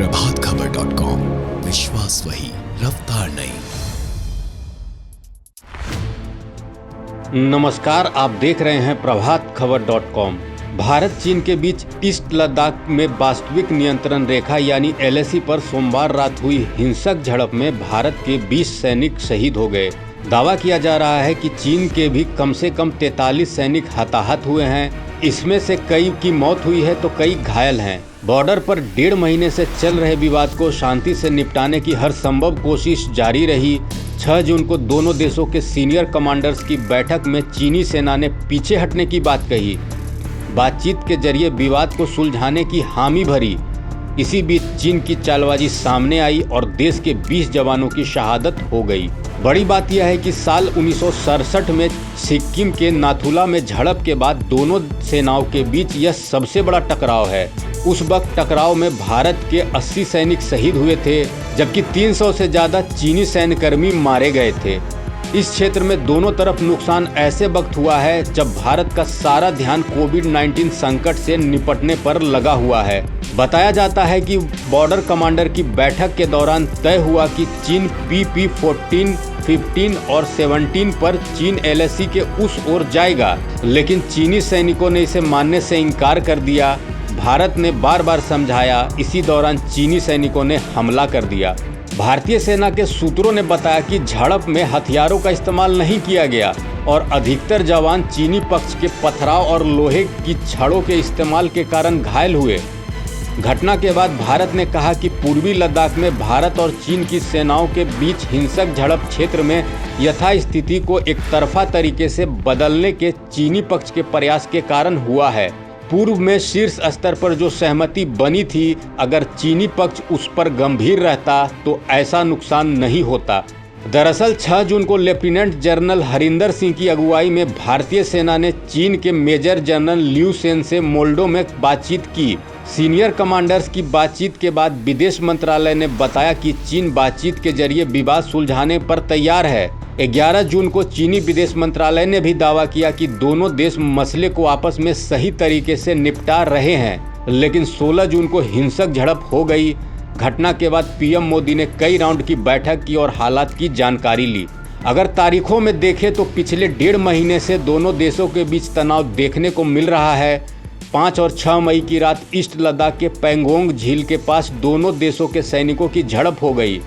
प्रभातखबर.com, विश्वास वही, रफ्तार नहीं। नमस्कार, आप देख रहे हैं प्रभातखबर.com। भारत चीन के बीच ईस्ट लद्दाख में वास्तविक नियंत्रण रेखा यानी एलएसी पर सोमवार रात हुई हिंसक झड़प में भारत के 20 सैनिक शहीद हो गए। दावा किया जा रहा है कि चीन के भी कम से कम 43 सैनिक हताहत हुए हैं। इसमें से कई की मौत हुई है तो कई घायल हैं। बॉर्डर पर 1.5 महीने से चल रहे विवाद को शांति से निपटाने की हर संभव कोशिश जारी रही। 6 जून को दोनों देशों के सीनियर कमांडर्स की बैठक में चीनी सेना ने पीछे हटने की बात कही। बातचीत के जरिए विवाद को सुलझाने की हामी भरी। इसी बीच चीन की चालबाजी सामने आई और देश के 20 जवानों की शहादत हो गई। बड़ी बात यह है कि साल 1967 में सिक्किम के नाथुला में झड़प के बाद दोनों सेनाओं के बीच यह सबसे बड़ा टकराव है। उस वक्त टकराव में भारत के 80 सैनिक शहीद हुए थे, जबकि 300 से ज़्यादा चीनी सैन्यकर्मी मारे गए थे। इस क्षेत्र में दोनों तरफ नुकसान ऐसे वक्त हुआ है जब भारत का सारा ध्यान कोविड-19 संकट से निपटने पर लगा हुआ है। बताया जाता है कि बॉर्डर कमांडर की बैठक के दौरान तय हुआ कि चीन PP 14, 15 और 17 पर चीन LAC के उस ओर जाएगा, लेकिन चीनी सैनिकों ने इसे मानने से इनकार कर दिया। भारत ने बार बार समझाया। इसी दौरान चीनी सैनिकों ने हमला कर दिया। भारतीय सेना के सूत्रों ने बताया कि झड़प में हथियारों का इस्तेमाल नहीं किया गया और अधिकतर जवान चीनी पक्ष के पथराव और लोहे की छड़ों के इस्तेमाल के कारण घायल हुए। घटना के बाद भारत ने कहा कि पूर्वी लद्दाख में भारत और चीन की सेनाओं के बीच हिंसक झड़प क्षेत्र में यथास्थिति को एक तरफा तरीके से बदलने के चीनी पक्ष के प्रयास के कारण हुआ है। पूर्व में शीर्ष स्तर पर जो सहमति बनी थी, अगर चीनी पक्ष उस पर गंभीर रहता तो ऐसा नुकसान नहीं होता। दरअसल 6 जून को लेफ्टिनेंट जनरल हरिंदर सिंह की अगुवाई में भारतीय सेना ने चीन के मेजर जनरल लियू सेन से मोल्डो में बातचीत की। सीनियर कमांडर्स की बातचीत के बाद विदेश मंत्रालय ने बताया कि चीन बातचीत के जरिए विवाद सुलझाने पर तैयार है। 11 जून को चीनी विदेश मंत्रालय ने भी दावा किया कि दोनों देश मसले को आपस में सही तरीके से निपटा रहे हैं, लेकिन 16 जून को हिंसक झड़प हो गई। घटना के बाद PM मोदी ने कई राउंड की बैठक की और हालात की जानकारी ली। अगर तारीखों में देखें तो पिछले 1.5 महीने से दोनों देशों के बीच तनाव देखने को मिल रहा है। 5 और 6 मई की रात ईस्ट लद्दाख के पैंगोंग झील के पास दोनों देशों के सैनिकों की झड़प हो गई।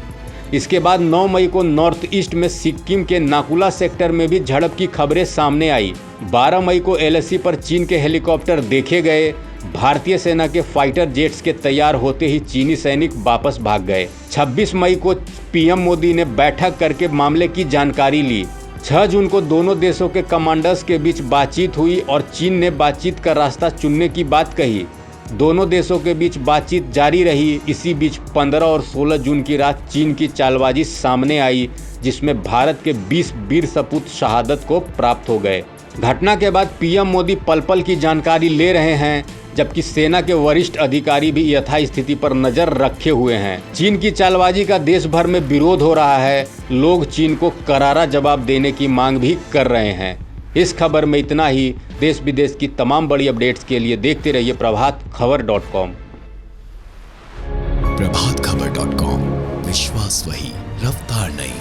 इसके बाद 9 मई को नॉर्थ ईस्ट में सिक्किम के नाकुला सेक्टर में भी झड़प की खबरें सामने आई। 12 मई को LAC पर चीन के हेलीकॉप्टर देखे गए। भारतीय सेना के फाइटर जेट्स के तैयार होते ही चीनी सैनिक वापस भाग गए। 26 मई को PM मोदी ने बैठक करके मामले की जानकारी ली। 6 जून को दोनों देशों के कमांडर्स के बीच बातचीत हुई और चीन ने बातचीत का रास्ता चुनने की बात कही। दोनों देशों के बीच बातचीत जारी रही। इसी बीच 15 और 16 जून की रात चीन की चालबाजी सामने आई, जिसमें भारत के 20 वीर सपूत शहादत को प्राप्त हो गए। घटना के बाद PM मोदी पल पल की जानकारी ले रहे हैं, जबकि सेना के वरिष्ठ अधिकारी भी यथास्थिति पर नजर रखे हुए हैं। चीन की चालबाजी का देश भर में विरोध हो रहा है। लोग चीन को करारा जवाब देने की मांग भी कर रहे हैं। इस खबर में इतना ही। देश विदेश की तमाम बड़ी अपडेट्स के लिए देखते रहिए प्रभातखबर.com। प्रभातखबर.com, विश्वास वही, रफ्तार नहीं।